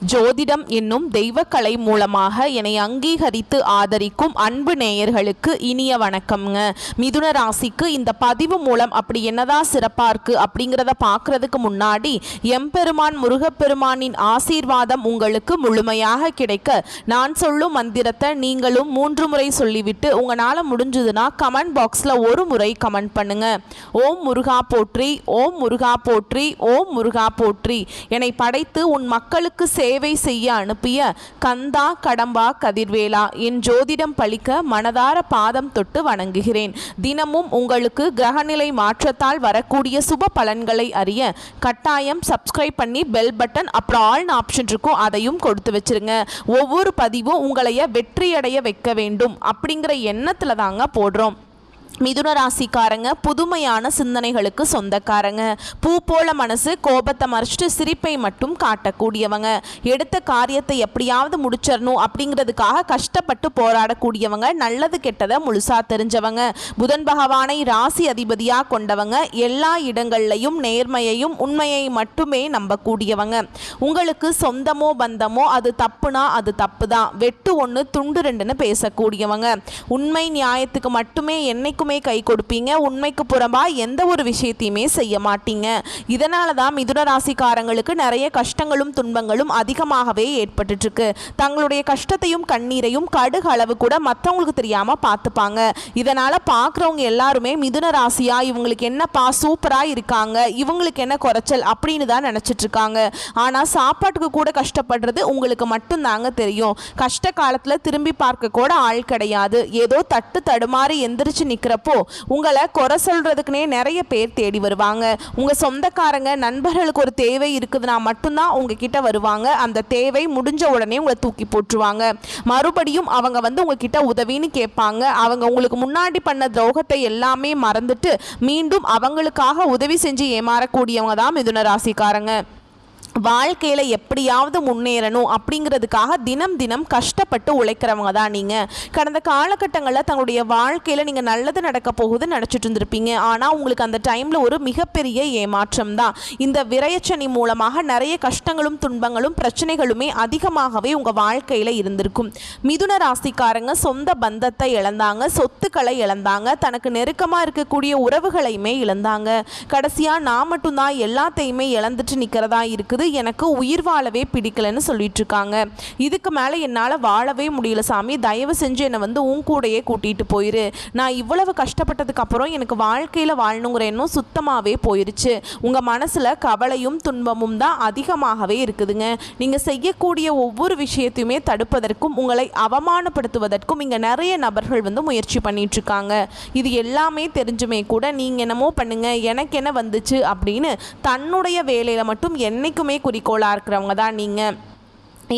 ஜோதிடம் என்னும் தெய்வக்கலை மூலமாக என்னை அங்கீகரித்து ஆதரிக்கும் அன்பு நேயர்களுக்கு இனிய வணக்கம்ங்க. மிதுன ராசிக்கு இந்த பதிவு மூலம் அப்படி என்னதான் சிறப்பாக இருக்குது அப்படிங்கிறத பார்க்குறதுக்கு முன்னாடி எம்பெருமான் முருகப்பெருமானின் ஆசீர்வாதம் உங்களுக்கு முழுமையாக கிடைக்க நான் சொல்லும் மந்திரத்தை நீங்களும் 3 முறை சொல்லிவிட்டு உங்களால் முடிஞ்சதுன்னா கமெண்ட் பாக்ஸில் ஒரு முறை கமெண்ட் பண்ணுங்க. ஓம் முருகா போற்றி, ஓம் முருகா போற்றி, ஓம் முருகா போற்றி. என்னை படைத்து உன் மக்களுக்கு சேவை செய்ய அனுப்பிய கந்தா கடம்பா கதிர்வேலா, என் ஜோதிடம் பழிக்க மனதார பாதம் தொட்டு வணங்குகிறேன். தினமும் உங்களுக்கு கிரகநிலை மாற்றத்தால் வரக்கூடிய சுப பலன்களை அறிய கட்டாயம் சப்ஸ்கிரைப் பண்ணி பெல் பட்டன் அப்புறம் ஆல் ஆப்ஷன் இருக்கும், அதையும் கொடுத்து வச்சிருங்க. ஒவ்வொரு பதிவும் உங்களைய வெற்றியடைய வைக்க வேண்டும் அப்படிங்கிற எண்ணத்துல தாங்க போடுறோம். மிதுன ராசிக்காரங்க புதுமையான சிந்தனைகளுக்கு சொந்தக்காரங்க. பூ போல மனசு, கோபத்தை மறைச்சிட்டு சிரிப்பை மட்டும் காட்டக்கூடியவங்க. எடுத்த காரியத்தை எப்படியாவது முடிச்சிடணும் அப்படிங்கிறதுக்காக கஷ்டப்பட்டு போராடக்கூடியவங்க. நல்லது கெட்டதை முழுசா தெரிஞ்சவங்க. புதன் பகவானை ராசி அதிபதியாக கொண்டவங்க. எல்லா இடங்கள்லையும் நேர்மையையும் உண்மையை மட்டுமே நம்பக்கூடியவங்க. உங்களுக்கு சொந்தமோ பந்தமோ அது தப்புனா அது தப்பு தான், வெட்டு ஒன்று துண்டு ரெண்டுன்னு பேசக்கூடியவங்க. உண்மை நியாயத்துக்கு மட்டுமே என்னைக்குமே கை கொடுப்பீங்க. உண்மைக்கு புறம்பா எந்த ஒரு விஷயத்தையுமே செய்ய மாட்டீங்க. இதனால தான் மிதுன ராசிக்காரங்களுக்கு நிறைய கஷ்டங்களும் துன்பங்களும் அதிகமாகவே ஏற்பட்டு இருக்கு. தங்களுடைய கஷ்டத்தையும் கண்ணீரையும் கடுகு அளவு கூட மற்றவங்களுக்கு தெரியாம பார்த்துப்பாங்க. இதனால பார்க்குறவங்க எல்லாருமே மிதுன ராசியா இவங்களுக்கு என்னப்பா சூப்பரா இருக்காங்க, இவங்களுக்கு என்ன குறைச்சல் அப்படின்னு தான் நினைச்சிட்டு இருக்காங்க. ஆனா சாப்பாட்டுக்கு கூட கஷ்டப்படுறது உங்களுக்கு மட்டும்தாங்க தெரியும். கஷ்ட காலத்துல திரும்பி பார்க்க கூட ஆள் கிடையாது. ஏதோ தட்டு தடுமாறி எந்திரிச்சு நிக்கிறப்போ உங்களை குறை சொல்றதுக்குனே நிறைய பேர் தேடி வருவாங்க. உங்க சொந்தக்காரங்க நண்பர்களுக்கு ஒரு தேவை இருக்குதுன்னா மட்டும்தான் உங்ககிட்ட வருவாங்க. அந்த தேவை முடிஞ்ச உடனே உங்களை தூக்கி போட்டுருவாங்க. மறுபடியும் அவங்க உங்ககிட்ட உதவின்னு கேட்பாங்க. அவங்க உங்களுக்கு முன்னாடி பண்ண துரோகத்தை எல்லாமே மறந்துட்டு மீண்டும் அவங்களுக்காக உதவி செஞ்சு ஏமாறக்கூடியவங்க தான் மிதுன ராசிக்காரங்க. வாழ்க்கையில் எப்படியாவது முன்னேறணும் அப்படிங்கிறதுக்காக தினம் தினம் கஷ்டப்பட்டு உழைக்கிறவங்க தான் நீங்கள். கடந்த காலகட்டங்களில் தங்களுடைய வாழ்க்கையில் நீங்கள் நல்லது நடக்க போகுதுன்னு நினச்சிட்டு இருந்திருப்பீங்க. ஆனால் உங்களுக்கு அந்த டைமில் ஒரு மிகப்பெரிய ஏமாற்றம் தான். இந்த விரயச்சனி மூலமாக நிறைய கஷ்டங்களும் துன்பங்களும் பிரச்சனைகளுமே அதிகமாகவே உங்கள் வாழ்க்கையில் இருந்திருக்கும். மிதுன ராசிக்காரங்க சொந்த பந்தத்தை இழந்தாங்க, சொத்துக்களை இழந்தாங்க, தனக்கு நெருக்கமாக இருக்கக்கூடிய உறவுகளையுமே இழந்தாங்க. கடைசியாக நான் மட்டும்தான் எல்லாத்தையுமே இழந்துட்டு நிற்கிறதா இருக்குது, எனக்கு உயிர் வாழவே பிடிக்கலன்னு சொல்லிட்டு இருக்காங்க. இதுக்கு மேலே என்னால் வாழவே முடியல சாமி, தயவு செஞ்சு என்னை உன் கூடையே கூட்டிகிட்டு போயிரு. நான் இவ்வளவு கஷ்டப்பட்டதுக்கு அப்புறம் எனக்கு வாழ்க்கையில் வாழணுங்கிற எண்ணம் சுத்தமாகவே போயிருச்சு. உங்கள் மனசில் கவலையும் துன்பமும் தான் அதிகமாகவே இருக்குதுங்க. நீங்கள் செய்யக்கூடிய ஒவ்வொரு விஷயத்தையுமே தடுப்பதற்கும் உங்களை அவமானப்படுத்துவதற்கும் இங்கே நிறைய நபர்கள் முயற்சி பண்ணிட்டு இருக்காங்க. இது எல்லாமே தெரிஞ்சுமே கூட நீங்கள் என்னமோ பண்ணுங்க, எனக்கு என்ன வந்துச்சு அப்படின்னு தன்னுடைய வேலையில் மட்டும் என்னைக்குமே குறிக்கோளாக இருக்கிறவங்க தான் நீங்கள்.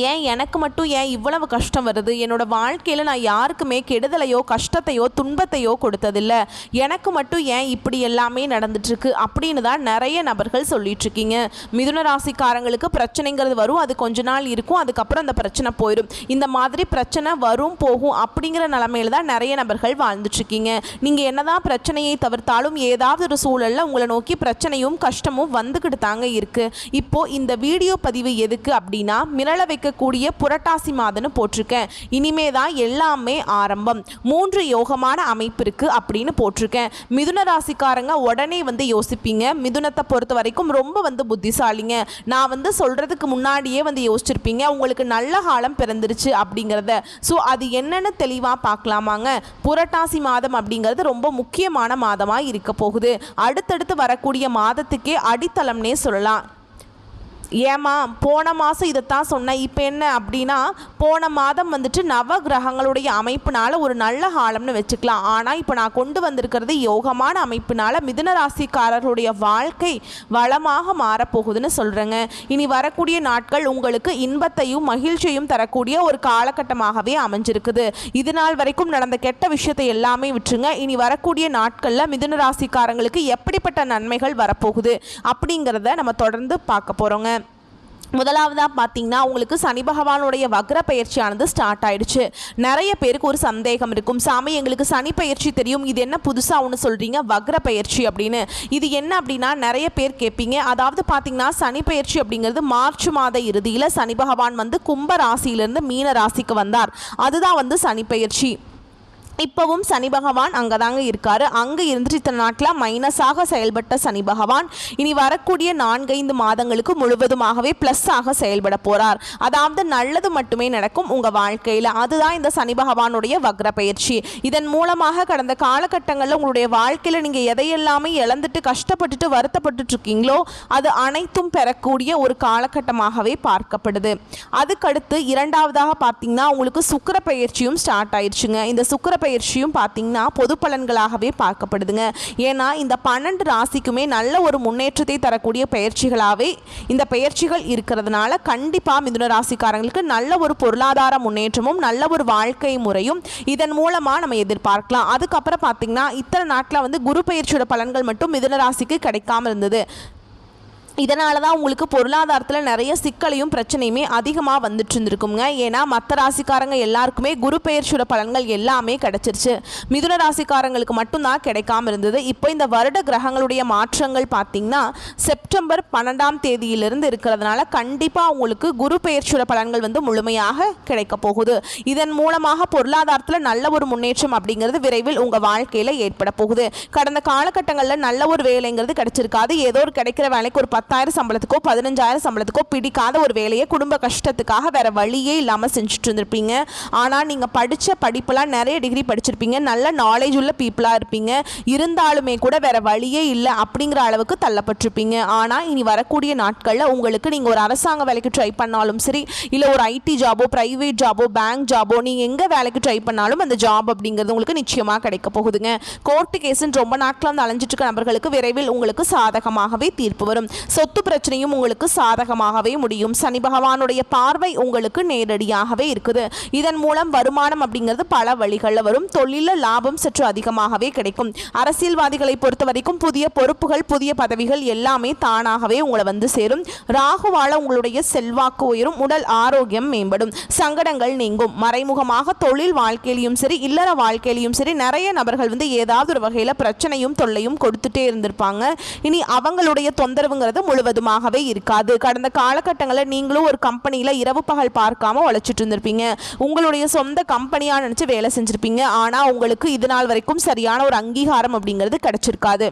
ஏன் எனக்கு மட்டும் ஏன் இவ்வளவு கஷ்டம் வருது, என்னோட வாழ்க்கையில் நான் யாருக்குமே கெடுதலையோ கஷ்டத்தையோ துன்பத்தையோ கொடுத்ததில்லை, எனக்கு மட்டும் ஏன் இப்படி எல்லாமே நடந்துட்டுருக்கு அப்படின்னு தான் நிறைய நபர்கள் சொல்லிட்டு இருக்கீங்க. மிதுன ராசிக்காரங்களுக்கு பிரச்சனைங்கிறது வரும், அது கொஞ்ச நாள் இருக்கும், அதுக்கப்புறம் அந்த பிரச்சனை போயிடும். இந்த மாதிரி பிரச்சனை வரும் போகும் அப்படிங்கிற நிலைமையில தான் நிறைய நபர்கள் வாழ்ந்துட்டுருக்கீங்க. நீங்கள் என்னதான் பிரச்சனையை தவிர்த்தாலும் ஏதாவது ஒரு சூழலில் உங்களை நோக்கி பிரச்சனையும் கஷ்டமும் வந்துக்கிட்டு தாங்க இருக்குது. இப்போது இந்த வீடியோ பதிவு எதுக்கு அப்படின்னா, மிரள கூடிய புரட்டாசி மாதம்னு போட்டிருக்கேன். இனிமே தான் எல்லாமே ஆரம்பம். 3 யோகமான அமைப்பு இருக்கு அப்படின்னு போட்டிருக்கேன். மிதுன ராசிக்காரங்க உடனே யோசிப்பீங்க, மிதுனத்தை பொறுத்த வரைக்கும் ரொம்ப புத்திசாலிங்க, நான் சொல்றதுக்கு முன்னாடியே யோசிச்சிருப்பீங்க உங்களுக்கு நல்ல காலம் பிறந்துருச்சு அப்படிங்கிறத. ஸோ அது என்னன்னு தெளிவாக பார்க்கலாமாங்க. புரட்டாசி மாதம் அப்படிங்கிறது ரொம்ப முக்கியமான மாதமாக இருக்க போகுது. அடுத்தடுத்து வரக்கூடிய மாதத்துக்கே அடித்தளம்னே சொல்லலாம். ஏமா போன மாதம் இதைத்தான் சொன்னேன், இப்போ என்ன அப்படின்னா போன மாதம் நவ கிரகங்களுடைய அமைப்பினால ஒரு நல்ல காலம்னு வச்சுக்கலாம். ஆனால் இப்போ நான் கொண்டு வந்திருக்கிறது யோகமான அமைப்பினால மிதுன ராசிக்காரர்களுடைய வாழ்க்கை வளமாக மாறப்போகுதுன்னு சொல்கிறேங்க. இனி வரக்கூடிய நாட்கள் உங்களுக்கு இன்பத்தையும் மகிழ்ச்சியையும் தரக்கூடிய ஒரு காலகட்டமாகவே அமைஞ்சிருக்குது. இது நாள் வரைக்கும் நடந்த கெட்ட விஷயத்தை எல்லாமே விட்டுருங்க. இனி வரக்கூடிய நாட்களில் மிதுன ராசிக்காரங்களுக்கு எப்படிப்பட்ட நன்மைகள் வரப்போகுது அப்படிங்கிறத நம்ம தொடர்ந்து பார்க்க போகிறோங்க. முதலாவதாக பார்த்தீங்கன்னா உங்களுக்கு சனி பகவானுடைய வக்ர பயிற்சியானது ஸ்டார்ட் ஆயிடுச்சு. நிறைய பேருக்கு ஒரு சந்தேகம் இருக்கும், சாமி எங்களுக்கு சனி பயிற்சி தெரியும், இது என்ன புதுசாக ஒன்று சொல்கிறீங்க வக்ர பயிற்சி அப்படின்னு. இது என்ன அப்படின்னா நிறைய பேர் கேட்பீங்க. அதாவது பார்த்தீங்கன்னா சனி பயிற்சி அப்படிங்கிறது மார்ச் மாத இறுதியில் சனி பகவான் வந்து கும்ப ராசியிலிருந்து மீன ராசிக்கு வந்தார். அதுதான் வந்து சனி பயிற்சி. இப்போவும் சனி பகவான் அங்கே தாங்க இருக்கார். அங்கே இருந்துட்டு இத்தனை நாட்டில் மைனஸாக செயல்பட்ட சனி பகவான் இனி வரக்கூடிய 4-5 மாதங்களுக்கு முழுவதுமாகவே ப்ளஸ்ஸாக செயல்பட போகிறார். அதாவது நல்லது மட்டுமே நடக்கும் உங்கள் வாழ்க்கையில். அதுதான் இந்த சனி பகவானுடைய வக்ர பயிற்சி. இதன் மூலமாக கடந்த காலகட்டங்களில் உங்களுடைய வாழ்க்கையில் நீங்கள் எதையெல்லாமே இழந்துட்டு கஷ்டப்பட்டுட்டு வருத்தப்பட்டு இருக்கீங்களோ அது அனைத்தும் பெறக்கூடிய ஒரு காலகட்டமாகவே பார்க்கப்படுது. அதுக்கடுத்து இரண்டாவதாக பார்த்தீங்கன்னா உங்களுக்கு சுக்கிர பயிற்சியும் ஸ்டார்ட் ஆயிடுச்சுங்க. இந்த சுக்கிர பயிற்சியும் பார்த்தீங்கன்னா பொது பலன்களாகவே பார்க்கப்படுதுங்க. ஏன்னா இந்த 12 ராசிக்குமே நல்ல ஒரு முன்னேற்றத்தை தரக்கூடிய பயிற்சிகளாகவே இந்த பயிற்சிகள் இருக்கிறதுனால கண்டிப்பாக மிதுன ராசிக்காரங்களுக்கு நல்ல ஒரு பொருளாதார முன்னேற்றமும் நல்ல ஒரு வாழ்க்கை முறையும் இதன் மூலமாக நம்ம எதிர்பார்க்கலாம். அதுக்கப்புறம் பார்த்தீங்கன்னா இத்தனை நாட்டில் வந்து குரு பயிற்சியோட பலன்கள் மட்டும் மிதுன ராசிக்கு கிடைக்காம இருந்தது. இதனால தான் உங்களுக்கு பொருளாதாரத்தில் நிறைய சிக்கலையும் பிரச்சனையுமே அதிகமாக வந்துட்டு இருந்திருக்குங்க. ஏன்னா மற்ற ராசிக்காரங்க எல்லாருக்குமே குரு பெயர்ச்சியோட பலன்கள் எல்லாமே கிடைச்சிருச்சு. மிதுன ராசிக்காரங்களுக்கு மட்டும்தான் கிடைக்காம இருந்தது. இப்போ இந்த வருட கிரகங்களுடைய மாற்றங்கள் பார்த்திங்கன்னா செப்டம்பர் 12ஆம் தேதியிலிருந்து இருக்கிறதுனால கண்டிப்பாக உங்களுக்கு குரு பெயர்ச்சியோட பலன்கள் வந்து முழுமையாக கிடைக்க போகுது. இதன் மூலமாக பொருளாதாரத்தில் நல்ல ஒரு முன்னேற்றம் அப்படிங்கிறது விரைவில் உங்கள் வாழ்க்கையில் ஏற்பட போகுது. கடந்த காலகட்டங்களில் நல்ல ஒரு வேலைங்கிறது கிடைச்சிருக்காது. ஏதோ ஒரு கிடைக்கிற வேலைக்கு ஒரு 10,000 சம்பளத்துக்கோ 15,000 சம்பளத்துக்கோ பிடிக்காத ஒரு வேலையை குடும்ப கஷ்டத்துக்காக வேற வழியே இல்லாமல் செஞ்சுட்டு இருந்திருப்பீங்க. ஆனால் நீங்கள் படித்த படிப்பெல்லாம் நிறைய டிகிரி படிச்சிருப்பீங்க, நல்ல நாலேஜ் உள்ள பீப்புளாக இருப்பீங்க. இருந்தாலுமே கூட வேற வழியே இல்லை அப்படிங்கிற அளவுக்கு தள்ளப்பட்டிருப்பீங்க. ஆனால் இனி வரக்கூடிய நாட்களில் உங்களுக்கு நீங்கள் ஒரு அரசாங்க வேலைக்கு ட்ரை பண்ணாலும் சரி, இல்லை ஒரு ஐடி ஜாபோ ப்ரைவேட் ஜாபோ பேங்க் ஜாபோ நீங்கள் எங்கே வேலைக்கு ட்ரை பண்ணாலும் அந்த ஜாப் அப்படிங்கிறது உங்களுக்கு நிச்சயமாக கிடைக்க போகுதுங்க. கோர்ட்டு கேஸுன்னு ரொம்ப நாட்கள் வந்து அலைஞ்சிட்டு இருக்க நபர்களுக்கு விரைவில் உங்களுக்கு சாதகமாகவே தீர்ப்பு வரும். சொத்து பிரச்சனையும் உங்களுக்கு சாதகமாகவே முடியும். சனி பகவானுடைய பார்வை உங்களுக்கு நேரடியாகவே இருக்குது. இதன் மூலம் வருமானம் அப்படிங்கிறது பல வழிகளில் வரும். தொழிலில் லாபம் சற்று அதிகமாகவே கிடைக்கும். அரசியல்வாதிகளை பொறுத்த வரைக்கும் புதிய பொறுப்புகள் புதிய பதவிகள் எல்லாமே தானாகவே உங்களை வந்து சேரும். ராகுவால உங்களுடைய செல்வாக்கு உயரும். உடல் ஆரோக்கியம் மேம்படும். சங்கடங்கள் நீங்கும். மறைமுகமாக தொழில் வாழ்க்கையிலையும் சரி இல்லற வாழ்க்கையிலையும் சரி நிறைய நபர்கள் வந்து ஏதாவது ஒரு வகையில் பிரச்சனையும் தொல்லையும் கொடுத்துட்டே இருந்திருப்பாங்க. இனி அவங்களுடைய தொந்தரவுங்கிறது முழுவதுமாகவே இருக்காது. கடந்த காலகட்டங்களில் நீங்களும் ஒரு கம்பெனியில் இரவு பகல் பார்க்காம உழைச்சிட்டு இருந்திருப்பீங்க. உங்களுடைய சொந்த கம்பெனியாக நினச்சி வேலை செஞ்சுருப்பீங்க. ஆனால் உங்களுக்கு இது நாள் வரைக்கும் சரியான ஒரு அங்கீகாரம் அப்படிங்கிறது கிடைச்சிருக்காது.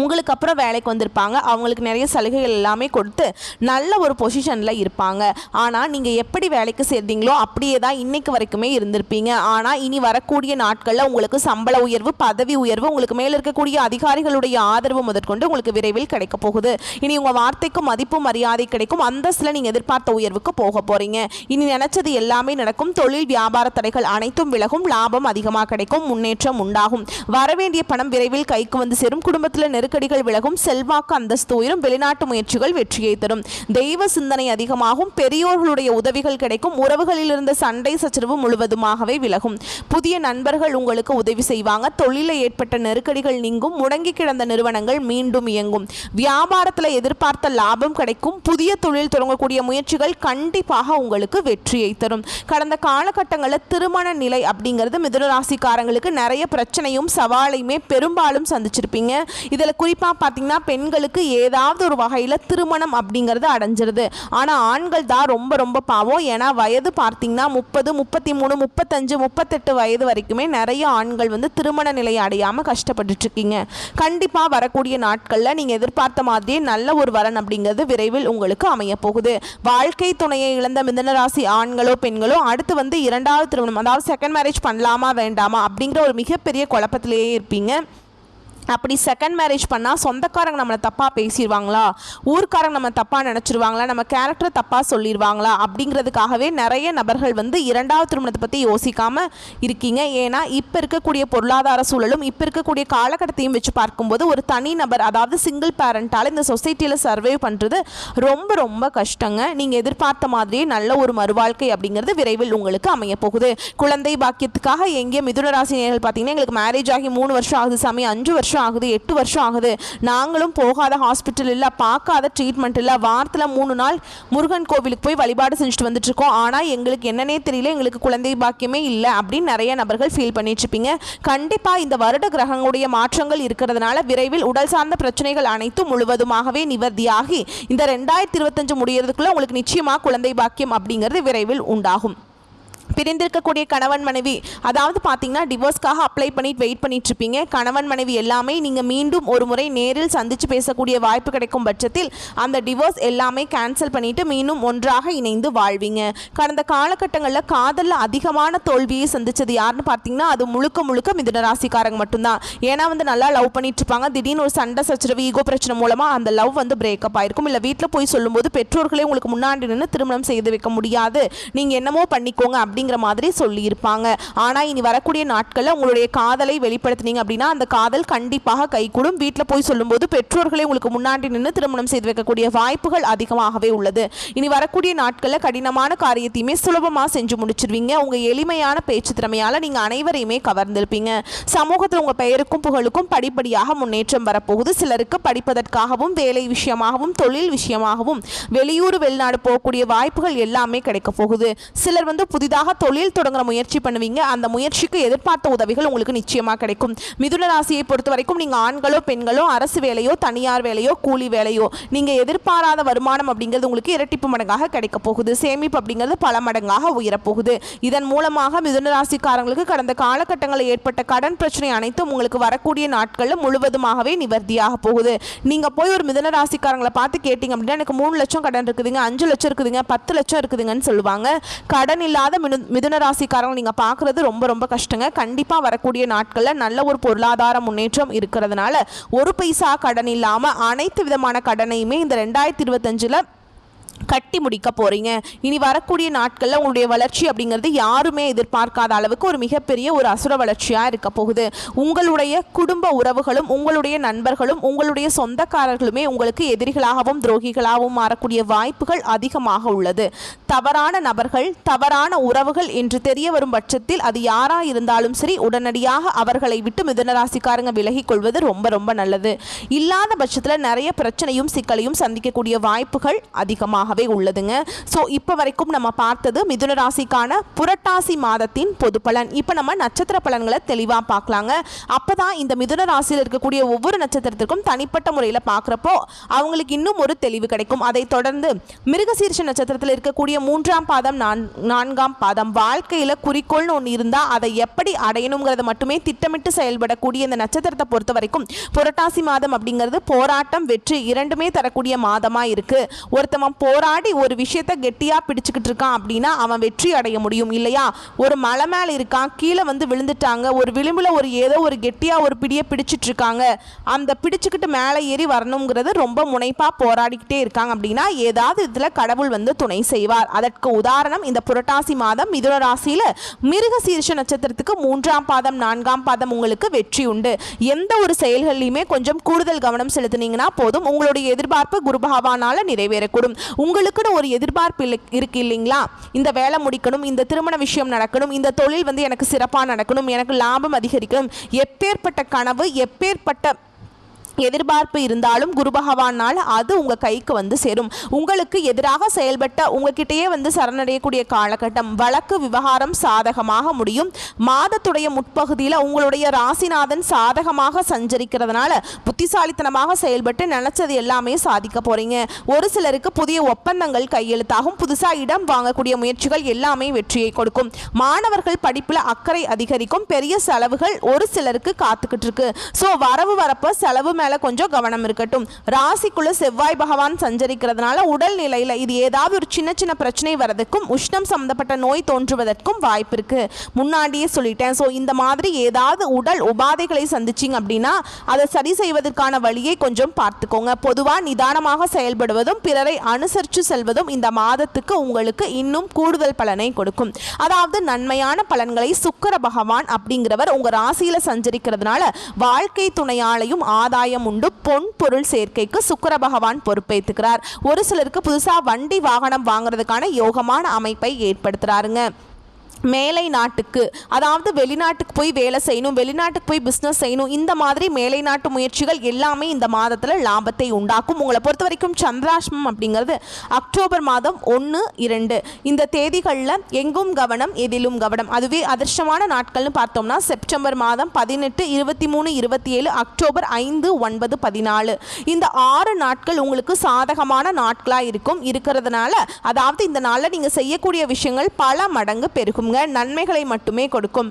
உங்களுக்கு அப்புறம் வேலைக்கு வந்திருப்பாங்க. அவங்களுக்கு நிறைய சலுகைகள் எல்லாமே கொடுத்து நல்ல ஒரு பொசிஷனில் இருப்பாங்க. ஆனால் நீங்கள் எப்படி வேலைக்கு சேர்ந்தீங்களோ அப்படியே தான் இன்றைக்கு வரைக்குமே இருந்திருப்பீங்க. ஆனால் இனி வரக்கூடிய நாட்களில் உங்களுக்கு சம்பள உயர்வு பதவி உயர்வு உங்களுக்கு மேலே இருக்கக்கூடிய அதிகாரிகளுடைய ஆதரவு முதற்கொண்டு உங்களுக்கு விரைவில் கிடைக்க போகுது. இனி உங்கள் வார்த்தைக்கு மதிப்பு மரியாதை கிடைக்கும். அந்தஸ்தில் நீங்கள் எதிர்பார்த்த உயர்வுக்கு போக போகிறீங்க. இனி நினச்சது எல்லாமே நடக்கும். தொழில் வியாபார தடைகள் அனைத்தும் விலகும். லாபம் அதிகமாக கிடைக்கும். முன்னேற்றம் உண்டாகும். வரவேண்டிய பணம் விரைவில் கைக்கு வந்து சேரும். குடும்பத்தில் நெருக்கடிகள் விலகும். செல்வாக்கு அந்தஸ்து உயரும். வெளிநாட்டு முயற்சிகள் வெற்றியை தரும். தெய்வ சிந்தனை அதிகமாகும். பெரியோர்களுடைய உதவிகள் கிடைக்கும். உறவுகளில் இருந்த சண்டை சச்சரவு முழுவதுமாகவே விலகும். புதிய நண்பர்கள் உங்களுக்கு உதவி செய்வாங்க. தொழிலில் ஏற்பட்ட நெருக்கடிகள் நீங்கும். முடங்கி கிடந்த நிறுவனங்கள் மீண்டும் இயங்கும். வியாபாரத்தில் எதிர்பார்த்த லாபம் கிடைக்கும். புதிய தொழில் தொடங்கக்கூடிய முயற்சிகள் கண்டிப்பாக உங்களுக்கு வெற்றியை தரும். கடந்த காலகட்டங்களில் திருமண நிலை அப்படிங்கிறது மிதுன ராசிக்காரங்களுக்கு நிறைய பிரச்சனையும் சவாலையுமே பெரும்பாலும் சந்திச்சிருப்பீங்க. இதில் குறிப்பாக பார்த்தீங்கன்னா பெண்களுக்கு ஏதாவது ஒரு வகையில் திருமணம் அப்படிங்கிறது அடைஞ்சிருது. ஆனால் ஆண்கள் தான் ரொம்ப ரொம்ப பாவம். ஏன்னா வயது பார்த்தீங்கன்னா 30, 33, 35, 38 வயது வரைக்குமே நிறைய ஆண்கள் வந்து திருமண நிலையை அடையாமல் கஷ்டப்பட்டுட்டு இருக்கீங்க. கண்டிப்பாக வரக்கூடிய நாட்களில் நீங்கள் எதிர்பார்த்த மாதிரியே நல்ல ஒரு வரன் அப்படிங்கிறது விரைவில் உங்களுக்கு அமைய போகுது. வாழ்க்கை துணையை இழந்த மிதுன ராசி ஆண்களோ பெண்களோ அடுத்து வந்து இரண்டாவது திருமணம் அதாவது செகண்ட் மேரேஜ் பண்ணலாமா வேண்டாமா அப்படிங்கிற ஒரு மிகப்பெரிய குழப்பத்திலேயே இருப்பீங்க. அப்படி செகண்ட் மேரேஜ் பண்ணால் சொந்தக்காரங்க நம்மளை தப்பாக பேசிடுவாங்களா, ஊர்க்காரங்க நம்ம தப்பாக நினச்சிருவாங்களா, நம்ம கேரக்டரை தப்பாக சொல்லிடுவாங்களா அப்படிங்கிறதுக்காகவே நிறைய நபர்கள் வந்து இரண்டாவது திருமணத்தை பற்றி யோசிக்காமல் இருக்கீங்க. ஏன்னா இப்போ இருக்கக்கூடிய பொருளாதார சூழலும் இப்போ இருக்கக்கூடிய காலகட்டத்தையும் வச்சு பார்க்கும்போது ஒரு தனி நபர் அதாவது சிங்கிள் பேரண்டால் இந்த சொசைட்டியில் சர்வே பண்ணுறது ரொம்ப ரொம்ப கஷ்டங்க. நீங்கள் எதிர்பார்த்த மாதிரியே நல்ல ஒரு மறுவாழ்க்கை அப்படிங்கிறது விரைவில் உங்களுக்கு அமைய போகுது. குழந்தை பாக்கியத்துக்காக எங்கே மிதுன ராசி நேயர்கள் பார்த்தீங்கன்னா எங்களுக்கு மேரேஜ் ஆகி 3 வருஷம் ஆகுது சாமி, 5 வருஷம் வருஷம் ஆகுது, 8 வருஷம் ஆகுது, நாங்களும் போகாத ஹாஸ்பிட்டல் இல்லை, பார்க்காத ட்ரீட்மெண்ட் இல்லை, வாரத்தில் 3 நாள் முருகன் கோவிலுக்கு போய் வழிபாடு செஞ்சுட்டு வந்துட்டு இருக்கோம், ஆனால் எங்களுக்கு என்னன்னே தெரியல, எங்களுக்கு குழந்தை பாக்கியமே இல்லை அப்படின்னு நிறைய நபர்கள் ஃபீல் பண்ணிட்டு இருப்பீங்க. கண்டிப்பாக இந்த வருட கிரகங்களுடைய மாற்றங்கள் இருக்கிறதுனால விரைவில் உடல் சார்ந்த பிரச்சனைகள் அனைத்தும் முழுவதுமாகவே நிவர்த்தியாகி இந்த 2025 முடியறதுக்குள்ள உங்களுக்கு நிச்சயமாக குழந்தை பாக்கியம் அப்படிங்கிறது விரைவில் உண்டாகும். பிரிந்திருக்கக்கூடிய கணவன் மனைவி, அதாவது பார்த்தீங்கன்னா டிவோர்ஸ்க்காக அப்ளை பண்ணிட்டு வெயிட் பண்ணிட்டு இருப்பீங்க. கணவன் மனைவி எல்லாமே நீங்கள் மீண்டும் ஒரு முறை நேரில் சந்தித்து பேசக்கூடிய வாய்ப்பு கிடைக்கும் பட்சத்தில் அந்த டிவோர்ஸ் எல்லாமே கேன்சல் பண்ணிட்டு மீண்டும் ஒன்றாக இணைந்து வாழ்வீங்க. கடந்த காலகட்டங்களில் காதலில் அதிகமான தோல்வியை சந்தித்தது யாருன்னு பார்த்தீங்கன்னா அது முழுக்க முழுக்க மிதுன ராசிக்காரங்க மட்டும்தான். ஏன்னா நல்லா லவ் பண்ணிட்டு இருப்பாங்க, திடீர்னு ஒரு சண்டை சச்சரவு ஈகோ பிரச்சனை மூலமாக அந்த லவ் பிரேக்கப் ஆயிருக்கும். இல்லை வீட்டில் போய் சொல்லும்போது பெற்றோர்களே உங்களுக்கு முன்னாடி நின்று திருமணம் செய்து வைக்க முடியாது, நீங்கள் என்னமோ பண்ணிக்கோங்க அப்படிங்கிற மாதிரி சொல்லியிருப்பாங்க. ஆனால் இனி வரக்கூடிய நாட்களில் உங்களுடைய காதலை வெளிப்படுத்தினீங்க அப்படின்னா அந்த காதல் கண்டிப்பாக கைகூடும். வீட்டில் போய் சொல்லும்போது பெற்றோர்களே உங்களுக்கு முன்னாடி நின்று திருமணம் செய்து வைக்கக்கூடிய வாய்ப்புகள் அதிகமாகவே உள்ளது. இனி வரக்கூடிய நாட்களில் கடினமான காரியத்தையுமே சுலபமாக செஞ்சு முடிச்சிருவீங்க. உங்கள் எளிமையான பேச்சு திறமையால் நீங்கள் அனைவரையுமே கவர்ந்திருப்பீங்க. சமூகத்தில் உங்கள் பெயருக்கும் புகழுக்கும் படிப்படியாக முன்னேற்றம் வரப்போகுது. சிலருக்கு படிப்பதற்காகவும் வேலை விஷயமாகவும் தொழில் விஷயமாகவும் வெளியூர் வெளிநாடு போகக்கூடிய வாய்ப்புகள் எல்லாமே கிடைக்க போகுது. சிலர் புதிதாக தொழில் தொடங்குற முயற்சி பண்ணுவீங்க. அந்த முயற்சிக்கு எதிர்பார்த்த உதவிகள் உங்களுக்கு நிச்சயமாக கிடைக்கும். மிதுன ராசியை பொறுத்த வரைக்கும் நீங்கள் ஆண்களோ பெண்களோ அரசு வேலையோ தனியார் வேலையோ கூலி வேலையோ நீங்கள் எதிர்பாராத வருமானம் அப்படிங்கிறது உங்களுக்கு இரட்டிப்பு மடங்காக கிடைக்க போகுது. சேமிப்பு அப்படிங்கிறது பல மடங்காக உயரப்போகுது. இதன் மூலமாக மிதுன ராசிக்காரங்களுக்கு கடந்த காலகட்டங்களில் ஏற்பட்ட கடன் பிரச்சனை அனைத்தும் உங்களுக்கு வரக்கூடிய நாட்களில் முழுவதுமாகவே நிவர்த்தியாக போகுது. நீங்கள் போய் ஒரு மிதுன ராசிக்காரங்களை பார்த்து கேட்டீங்க அப்படின்னா எனக்கு 3 லட்சம் கடன் இருக்குதுங்க, 5 லட்சம் இருக்குதுங்க, 10 லட்சம் இருக்குதுங்கன்னு சொல்லுவாங்க. கடன் இல்லாத மிதுன ராசிக்காரங்க நீங்கள் பார்க்குறது ரொம்ப ரொம்ப கஷ்டங்க. கண்டிப்பாக வரக்கூடிய நாட்களில் நல்ல ஒரு பொருளாதார முன்னேற்றம் இருக்கிறதுனால ஒரு பைசா கடன் இல்லாமல் அனைத்து விதமான கடனையுமே இந்த 2025 கட்டி முடிக்க போகிறீங்க. இனி வரக்கூடிய நாட்களில் உங்களுடைய வளர்ச்சி அப்படிங்கிறது யாருமே எதிர்பார்க்காத அளவுக்கு ஒரு மிகப்பெரிய ஒரு அசுர வளர்ச்சியாக இருக்க போகுது. உங்களுடைய குடும்ப உறவுகளும் உங்களுடைய நண்பர்களும் உங்களுடைய சொந்தக்காரர்களுமே உங்களுக்கு எதிரிகளாகவும் துரோகிகளாகவும் மாறக்கூடிய வாய்ப்புகள் அதிகமாக உள்ளது. தவறான நபர்கள் தவறான உறவுகள் என்று தெரிய வரும் பட்சத்தில் அது யாராக இருந்தாலும் சரி உடனடியாக அவர்களை விட்டு மிதுன ராசிக்காரங்க விலகி கொள்வது ரொம்ப ரொம்ப நல்லது. இல்லாத பட்சத்தில் நிறைய பிரச்சனையும் சிக்கலையும் சந்திக்கக்கூடிய வாய்ப்புகள் அதிகமாக உள்ளதுங்க. சோ இப்போ வரைக்கும் நம்ம பார்த்தது மிதுன ராசிக்கான புரட்டாசி மாதத்தின் பொது பலன். இப்போ நம்ம நட்சத்திர பலன்களை தெளிவா பார்க்கலாங்க. அப்பதான் இந்த மிதுன ராசியில் இருக்கக்கூடிய ஒவ்வொரு நட்சத்திரத்திற்கும் தனிப்பட்ட முறையில் பார்க்குறப்போ அவங்களுக்கு இன்னும் ஒரு தெளிவு கிடைக்கும். அதை தொடர்ந்து மிருகசீரிஷ நட்சத்திரத்தில் இருக்கக்கூடிய 3ஆம் பாதம் 4ஆம் பாதம் வாழ்க்கையில் குறிக்கோள்னு ஒன்று இருந்தால் அதை எப்படி அடையணுங்கிறத மட்டுமே திட்டமிட்டு செயல்படக்கூடிய இந்த நட்சத்திரத்தை பொறுத்த வரைக்கும் புரட்டாசி மாதம் அப்படிங்கிறது போராட்டம் வெற்றி இரண்டுமே தரக்கூடிய மாதமா இருக்கு. ஒருத்தவன் போராடி ஒரு விஷயத்தை கெட்டியா பிடிச்சுக்கிட்டு இருக்கான் அப்படின்னா அவன் வெற்றி அடைய முடியும் இல்லையா. ஒரு மலை மேல இருக்கான், கீழே விழுந்துட்டாங்க, ஒரு விளிம்புல ஏதோ ஒரு கெட்டியா ஒரு பிடியை பிடிச்சிட்டு இருக்காங்க, அந்த பிடிச்சுக்கிட்டு மேலே ஏறி வரணுங்கிறது ரொம்ப முனைப்பா போராடிக்கிட்டே இருக்காங்க அப்படின்னா ஏதாவது இதுல கடவுள் துணை செய்வார். அதற்கு உதாரணம் இந்த புரட்டாசி மாதம் மிதுன ராசியில மிருகசீரிஷ நட்சத்திரத்துக்கு 3ஆம் பாதம் 4ஆம் பாதம் உங்களுக்கு வெற்றி உண்டு. எந்த ஒரு செயல்களிலுமே கொஞ்சம் கூடுதல் கவனம் செலுத்தினீங்கன்னா போதும், உங்களுடைய எதிர்பார்ப்பு குரு பகவானால நிறைவேறக்கூடும். உங்களுக்குன்னு ஒரு எதிர்பார்ப்பு இருக்கு இல்லைங்களா, இந்த வேலை முடிக்கணும், இந்த திருமண விஷயம் நடக்கணும், இந்த தொழில் எனக்கு சிறப்பாக நடக்கணும், எனக்கு லாபம் அதிகரிக்கணும், எப்பேற்பட்ட கனவு எப்பேற்பட்ட எதிர்பார்ப்பு இருந்தாலும் குரு பகவானால் அது உங்க கைக்கு சேரும். உங்களுக்கு எதிராக செயல்பட்ட உங்ககிட்டயே சரணடையக்கூடிய காலகட்டம். வழக்கு விவகாரம் சாதகமாக முடியும். மாதத்துடைய முற்பகுதியில் உங்களுடைய ராசிநாதன் சாதகமாக சஞ்சரிக்கிறதுனால புத்திசாலித்தனமாக செயல்பட்டு நினைச்சது எல்லாமே சாதிக்க போறீங்க. ஒரு சிலருக்கு புதிய ஒப்பந்தங்கள் கையெழுத்தாகும். புதுசா இடம் வாங்கக்கூடிய முயற்சிகள் எல்லாமே வெற்றியை கொடுக்கும். மாணவர்கள் படிப்புல அக்கறை அதிகரிக்கும். பெரிய செலவுகள் ஒரு சிலருக்கு காத்துக்கிட்டு இருக்கு. சோ வரவு வரப்ப செலவு மேல கொஞ்சம் கவனம் இருக்கட்டும். ராசிக்குள்ள செவ்வாய் பகவான் சஞ்சரிக்கிறதுனால உடல் நிலையில இது ஏதாவது ஒரு சின்ன சின்ன பிரச்சனை வரதுக்கும் உஷ்ணம் சம்பந்தப்பட்ட நோய் தோன்றுவதற்கும் வாய்ப்பு இருக்கு. முன்னாடியே சொல்லிட்டேன். சோ இந்த மாதிரி ஏதாவது உடல் உபாதைகளை சந்திச்சிங்க அப்படின்னா அதை சரி செய்வதற்கான வழியை கொஞ்சம் பார்த்துக்கோங்க. பொதுவா நிதானமாக செயல்படுவதும் பிறரை அனுசரித்து செல்வதும் இந்த மாதத்துக்கு உங்களுக்கு இன்னும் கூடுதல் பலனை கொடுக்கும். அதாவது நன்மையான பலன்களை சுக்கிர பகவான் அப்படிங்கிறவர் உங்க ராசியில சஞ்சரிக்கிறதுனால வாழ்க்கை துணையாளையும் ஆதாயம் உண்டு. பொன் பொருள் சேர்க்கைக்கு சுக்கிர பகவான் பொறுப்பேற்றுக்கிறார். ஒரு சிலருக்கு புதுசா வண்டி வாகனம் வாங்குறதுக்கான யோகமான அமைப்பை ஏற்படுத்துறாருங்க. மேலை நாட்டுக்கு, அதாவது வெளிநாட்டுக்கு போய் வேலை செய்யணும், வெளிநாட்டுக்கு போய் பிஸ்னஸ் செய்யணும், இந்த மாதிரி மேலை நாட்டு முயற்சிகள் எல்லாமே இந்த மாதத்தில் லாபத்தை உண்டாக்கும். உங்களை பொறுத்த வரைக்கும் சந்திராஷ்டமம் அப்படிங்கிறது அக்டோபர் மாதம் 1, 2 இந்த தேதிகளில் எங்கும் கவனம் எதிலும் கவனம். அதுவே அதிர்ஷ்டமான நாட்கள்னு பார்த்தோம்னா செப்டம்பர் மாதம் 18, 23, 27, அக்டோபர் 5, 9, 14 இந்த 6 நாட்கள் உங்களுக்கு சாதகமான நாட்களாக இருக்கிறதுனால, அதாவது இந்த நாளில் நீங்கள் செய்யக்கூடிய விஷயங்கள் பல மடங்கு பெருகும், நன்மைகளை மட்டுமே கொடுக்கும்.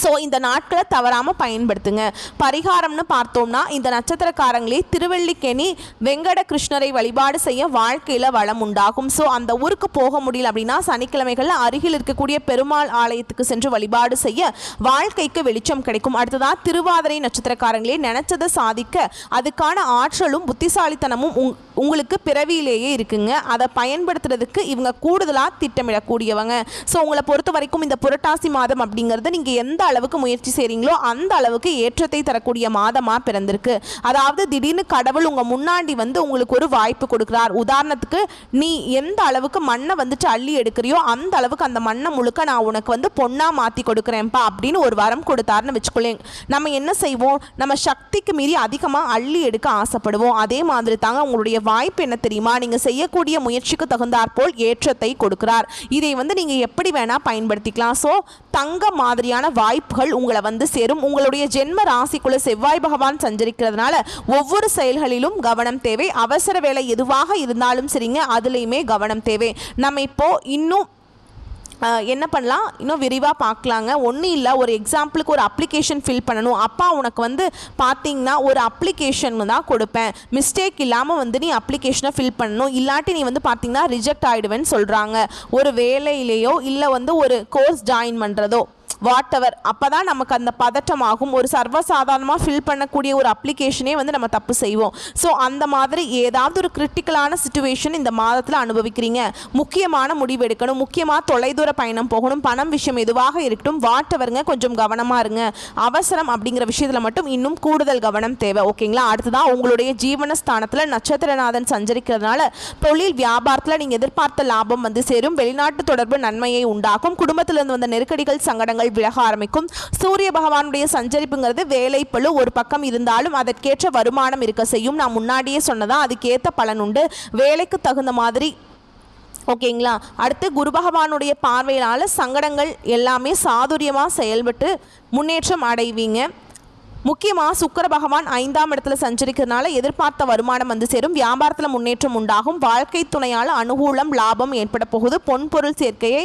ஸோ இந்த நாட்களை தவறாமல் பயன்படுத்துங்க. பரிகாரம்னு பார்த்தோம்னா இந்த நட்சத்திரக்காரங்களே திருவல்லிக்கேணி வெங்கட கிருஷ்ணரை வழிபாடு செய்ய வாழ்க்கையில் வளம் உண்டாகும். ஸோ அந்த ஊருக்கு போக முடியல அப்படின்னா சனிக்கிழமைகளில் அருகில் இருக்கக்கூடிய பெருமாள் ஆலயத்துக்கு சென்று வழிபாடு செய்ய வாழ்க்கைக்கு வெளிச்சம் கிடைக்கும். அடுத்ததாக திருவாதிரை நட்சத்திரக்காரங்களே நினைச்சதை சாதிக்க அதுக்கான ஆற்றலும் புத்திசாலித்தனமும் உங்களுக்கு பிறவியிலேயே இருக்குங்க. அதை பயன்படுத்துறதுக்கு இவங்க கூடுதலாக திட்டமிடக்கூடியவங்க. ஸோ உங்களை பொறுத்த வரைக்கும் இந்த புரட்டாசி மாதம் அப்படிங்கிறது நீங்கள் எந்த அளவுக்கு முயற்சி செய்றீங்களோ அந்த அளவுக்கு ஏற்றத்தை தரக்கூடிய மாதமா பிறந்திருக்கு. அதாவது திடீர்னு கடவுள் உங்க முன்னாடி வந்து உங்களுக்கு ஒரு வாய்ப்பு கொடுக்கிறார். உதாரணத்துக்கு நீ எந்த அளவுக்கு மண்ணை வந்துட்டு அள்ளி எடுக்கிறியோ அந்த அளவுக்கு அந்த மண்ணை முழுக்க நான் உனக்கு வந்து பொண்ணா மாத்தி கொடுக்குறேன்ப்பா அப்படின்னு ஒரு வரம் கொடுத்தாருன்னு வச்சுக்கொள்ளேன். நம்ம என்ன செய்வோம், நம்ம சக்திக்கு மீறி அதிகமாக அள்ளி எடுக்க ஆசைப்படுவோம். அதே மாதிரி தாங்க உங்களுடைய வாய்ப்பு என்ன தெரியுமா, நீங்க செய்யக்கூடிய முயற்சிக்கு தகுந்தாற்போல் ஏற்றத்தை கொடுக்கிறார். இதை வந்து நீங்க எப்படி வேணா பயன்படுத்திக்கலாம். ஸோ தங்க மாதிரியான வாய்ப்புகள் உங்களை வந்து சேரும். உங்களுடைய ஜென்ம ராசிக்குள்ள செவ்வாய் பகவான் சஞ்சரிக்கிறதுனால ஒவ்வொரு செயல்களிலும் கவனம் தேவை. அவசர வேலை எதுவாக இருந்தாலும் சரிங்க, அதுலேயுமே கவனம் தேவை. நம்ம இப்போ இன்னும் என்ன பண்ணலாம், இன்னும் விரிவாக பார்க்கலாங்க. ஒன்றும் இல்லை, ஒரு எக்ஸாம்பிளுக்கு ஒரு அப்ளிகேஷன் ஃபில் பண்ணணும். அப்பா உனக்கு வந்து பார்த்தீங்கன்னா ஒரு அப்ளிகேஷன் தான் கொடுப்பேன், மிஸ்டேக் இல்லாமல் வந்து நீ அப்ளிகேஷனை ஃபில் பண்ணணும், இல்லாட்டி நீ வந்து பார்த்தீங்கன்னா ரிஜெக்ட் ஆகிடுவேன்னு சொல்கிறாங்க. ஒரு வேலையிலேயோ இல்லை வந்து ஒரு கோர்ஸ் ஜாயின் பண்ணுறதோ வாட் எவர், அப்போ தான் நமக்கு அந்த பதட்டமாகும். ஒரு சர்வசாதாரணமாக ஃபில் பண்ணக்கூடிய ஒரு அப்ளிகேஷனே வந்து நம்ம தப்பு செய்வோம். ஸோ அந்த மாதிரி ஏதாவது ஒரு கிரிட்டிக்கலான சிச்சுவேஷன் இந்த மாதத்தில் அனுபவிக்கிறீங்க, முக்கியமான முடிவு எடுக்கணும், முக்கியமாக தொலைதூர பயணம் போகணும், பணம் விஷயம் எதுவாக இருக்கட்டும், வாட் எவருங்க, கொஞ்சம் கவனமாக இருங்க. அவசரம் அப்படிங்கிற விஷயத்தில் மட்டும் இன்னும் கூடுதல் கவனம் தேவை. ஓகேங்களா. அடுத்ததான் உங்களுடைய ஜீவனஸ்தானத்தில் நட்சத்திரநாதன் சஞ்சரிக்கிறதுனால தொழில் வியாபாரத்தில் நீங்கள் எதிர்பார்த்த லாபம் வந்து சேரும். வெளிநாட்டு தொடர்பு நன்மையை உண்டாக்கும். குடும்பத்திலிருந்து வந்த நெருக்கடிகள் சங்கடங்கள் விலக ஆரம்பிக்கும். சூரிய பகவானுடைய சஞ்சரிப்புங்கிறது வேலை பளு ஒரு பக்கம் இருந்தாலும் அதற்கேற்ற வருமானம் இருக்க செய்யும். நான் முன்னாடியே சொன்னதா அதுக்கேற்ற பலன் உண்டு, வேலைக்கு தகுந்த மாதிரி. ஓகேங்களா. அடுத்து குரு பகவானுடைய பார்வையினால சங்கடங்கள் எல்லாமே சாதுரியமாக செயல்பட்டு முன்னேற்றம் அடைவீங்க. முக்கியமாக சுக்கிர பகவான் 5ஆம் இடத்துல சஞ்சரிக்கிறதுனால எதிர்பார்த்த வருமானம் வந்து சேரும். வியாபாரத்தில் முன்னேற்றம் உண்டாகும். வாழ்க்கை துணையால் அனுகூலம் லாபம் ஏற்பட போகுது. பொன்பொருள் சேர்க்கையை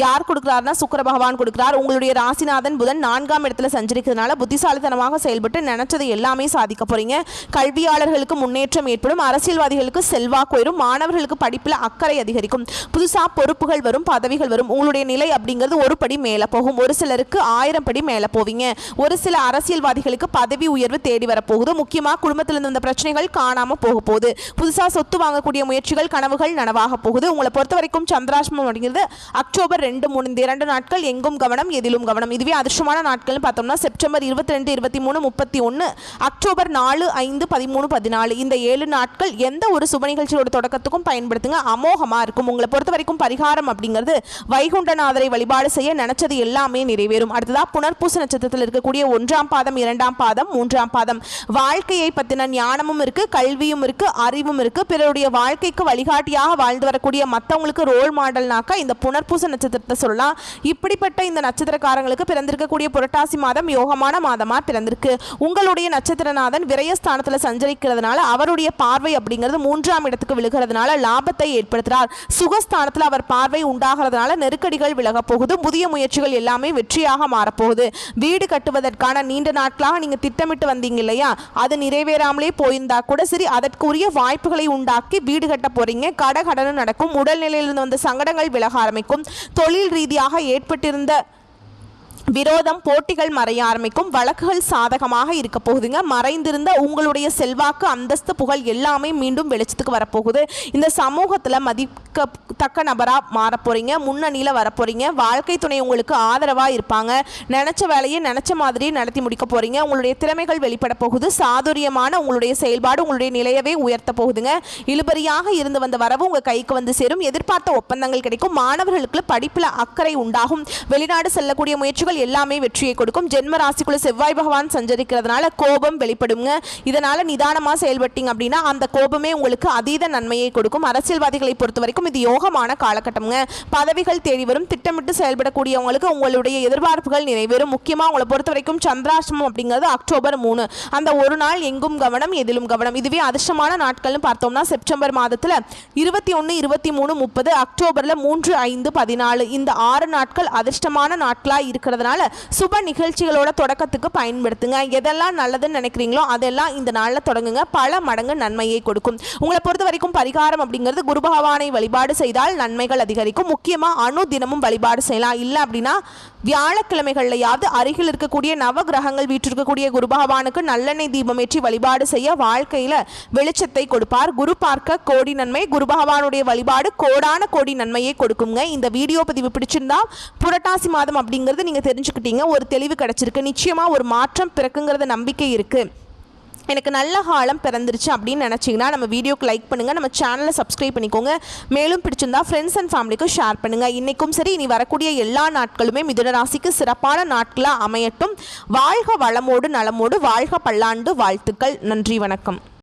யார் கொடுக்குறாருன்னா சுக்கிர பகவான் கொடுக்குறார். உங்களுடைய ராசிநாதன் புதன் 4ஆம் இடத்துல சஞ்சரிக்கிறதுனால புத்திசாலித்தனமாக செயல்பட்டு நினைச்சதை எல்லாமே சாதிக்க போறீங்க. கல்வியாளர்களுக்கு முன்னேற்றம் ஏற்படும். அரசியல்வாதிகளுக்கு செல்வாக்கு உயரும். மாணவர்களுக்கு படிப்பில் அக்கறை அதிகரிக்கும். புதுசாக பொறுப்புகள் வரும், பதவிகள் வரும். உங்களுடைய நிலை அப்படிங்கிறது ஒரு படி மேலே போகும். ஒரு சிலருக்கு 1000 படி மேலே போவீங்க. ஒரு சில அரசியல்வாதிகளுக்கு பதவி உயர்வு தேடி வரப்போகுது. முக்கியமாக குடும்பத்திலிருந்து வந்த பிரச்சனைகள் காணாம போக போகுது. புதுசாக சொத்து வாங்கக்கூடிய முயற்சிகள் கனவுகள் நனவாக போகுது. உங்களை பொறுத்த வரைக்கும் சந்திராஷ்டமம் அப்படிங்கிறது அக்டோபர் 2, 3 இந்த 2 நாட்கள் எங்கும் கவனம் எதிலும் கவனம். இதுவே அதிர்ஷ்டமான நாட்கள் பார்த்தோம்னா செப்டம்பர் 22, 23, 31, அக்டோபர் 4, 5, 13, 14 இந்த 7 நாட்கள் எந்த ஒரு சுப நிகழ்ச்சியோட தொடக்கத்துக்கும் பயன்படுத்துங்க, அமோகமா இருக்கும். உங்களை பொறுத்த வரைக்கும் பரிகாரம் அப்படிங்கிறது வைகுண்டநாதரை வழிபாடு செய்ய நினைச்சது எல்லாமே நிறைவேறும். அடுத்ததா புனர்பூச நட்சத்திரத்தில் இருக்கக்கூடிய 1ஆம் பாதம், 2ஆம் பாதம், 3ஆம் பாதம். வாழ்க்கையை பத்தின ஞானமும் இருக்கு, கல்வியும் இருக்கு, அறிவும் இருக்கு. பிறருடைய வாழ்க்கைக்கு வழிகாட்டியாக வாழ்ந்து வரக்கூடிய மற்றவங்களுக்கு ரோல் மாடல்னாக்கா இந்த புனர்பூச நட்சத்திரத்தை சொல்லலாம். இப்படிப்பட்ட இந்த நட்சத்திரக்காரங்களுக்கு பிறந்திருக்கக்கூடிய புரட்டாசி மாதம் யோகமான மாதமா பிறந்திருக்கு. உங்களுடைய நட்சத்திரநாதன் விரயஸ்தானத்தில் சஞ்சரிக்கிறதுனால அவருடைய பார்வை அப்படிங்கிறது 3ஆம் இடத்துக்கு விழுகிறதுனால லாபத்தை ஏற்படுத்துகிறார். சுகஸ்தானத்தில் அவர் பார்வை உண்டாகிறதுனால நெருக்கடிகள் விலக போகுது. புதிய முயற்சிகள் எல்லாமே வெற்றியாக மாறப்போகுது. வீடு கட்டுவதற்கான நீண்ட நாட்களாக நீங்க திட்டமிட்டு வந்தீங்க இல்லையா, அது நிறைவேறாமலே போயிருந்தா கூட சரி, அதற்குரிய வாய்ப்புகளை உண்டாக்கி வீடு கட்ட போறீங்க. கடன் நடக்கும். உடல்நிலையிலிருந்து வந்த சங்கடங்கள் விலக ஆரம்பிக்கும். தொழில் ரீதியாக ஏற்பட்டிருந்த விரோதம் போட்டிகள் மறைய ஆரம்பிக்கும். வழக்குகள் சாதகமாக இருக்க போகுதுங்க. மறைந்திருந்த உங்களுடைய செல்வாக்கு அந்தஸ்து புகழ் எல்லாமே மீண்டும் வெளிச்சத்துக்கு வரப்போகுது. இந்த சமூகத்தில் மதிக்கத்தக்க நபராக மாற போறீங்க. முன்னணியில் வரப்போறீங்க. வாழ்க்கை துணை உங்களுக்கு ஆதரவாக இருப்பாங்க. நினைச்ச வேலையை நினைச்ச மாதிரியே நடத்தி முடிக்க போறீங்க. உங்களுடைய திறமைகள் வெளிப்பட போகுது. சாதுரியமான உங்களுடைய செயல்பாடு உங்களுடைய நிலையவே உயர்த்த போகுதுங்க. இழுபறியாக இருந்து வந்த வரவு உங்க கைக்கு வந்து சேரும். எதிர்பார்த்த ஒப்பந்தங்கள் கிடைக்கும். மாணவர்களுக்கு படிப்பில் அக்கறை உண்டாகும். வெளிநாடு செல்லக்கூடிய முயற்சிகள் எல்லாமே வெற்றியை கொடுக்கும். ஜென்ம ராசிக்குள்ள செவ்வாய் பகவான் சஞ்சரிக்கிறதுனால கோபம் வெளிப்படுங்க. இதனால நிதானமா செயல்பட்டீங்க அப்படின்னா அந்த கோபமே உங்களுக்கு அதீத நன்மையை கொடுக்கும். அரசியல்வாதிகளை பொறுத்த வரைக்கும் இது யோகமான காலகட்டம்ங்க. பதவிகள் தேடி வரும். திட்டமிட்டு செயல்படக்கூடியவங்களுக்கு உங்களுடைய எதிர்பார்ப்புகள் நிறைவேறும். முக்கியமா உங்களை பொறுத்த வரைக்கும் சந்திராஷ்டமம் அப்படிங்கிறது அக்டோபர் 3. அந்த ஒரு நாள் எங்கும் கவனம் எதிலும் கவனம். இதுவே அதிர்ஷ்டமான நாட்கள்னு பார்த்தோம்னா செப்டம்பர் மாதத்துல 21, 23, 30, அக்டோபர்ல 3, 5, 14 இந்த 6 நாட்கள் அதிர்ஷ்டமான நாட்களா இருக்கிறதுனால சுப நிகழ்ச்சிகளோட தொடக்கத்துக்கு பயன்படுத்துங்க. எதெல்லாம் நல்லதுன்னு நினைக்கிறீங்களோ அதெல்லாம் இந்த நாளில் தொடங்குங்க. பல மடங்கு நன்மையை கொடுக்கும். உங்களை பொறுத்த வரைக்கும் பரிகாரம் அப்படிங்கிறது குரு பகவானை வழிபாடு செய்தால் நன்மைகள் அதிகரிக்கும். முக்கியமா அணு தினமும் வழிபாடு செய்யலாம். இல்லை அப்படின்னா வியாழக்கிழமைகள்லையாவது அருகில் இருக்கக்கூடிய நவ கிரகங்கள் வீற்றிருக்கக்கூடிய குரு பகவானுக்கு நல்லெண்ணெய் தீபம் ஏற்றி வழிபாடு செய்ய வாழ்க்கையில வெளிச்சத்தை கொடுப்பார். குரு பார்க்க கோடி நன்மை. குரு பகவானுடைய வழிபாடு கோடான கோடி நன்மையை கொடுக்குங்க. இந்த வீடியோ பதிவு பிடிச்சிருந்தா புரட்டாசி மாதம் அப்படிங்கிறது நீங்க தெரிஞ்சுக்கிட்டீங்க. ஒரு தெளிவு கிடைச்சிருக்கு. நிச்சயமா ஒரு மாற்றம் பிறக்குங்கிறத நம்பிக்கை இருக்கு. எனக்கு நல்ல காலம் பிறந்துருச்சு அப்படின்னு நினச்சிங்கன்னா நம்ம வீடியோக்கு லைக் பண்ணுங்கள். நம்ம சேனலை சப்ஸ்கிரைப் பண்ணிக்கோங்க. மேலும் பிடிச்சிருந்தா ஃப்ரெண்ட்ஸ் அண்ட் ஃபேமிலிக்கு ஷேர் பண்ணுங்கள். இன்றைக்கும் சரி இனி வரக்கூடிய எல்லா நாட்களுமே மிதுன ராசிக்கு சிறப்பான நாட்களாக அமையட்டும். வாழ்க வளமோடு நலமோடு வாழ்க பல்லாண்டு வாழ்த்துக்கள். நன்றி, வணக்கம்.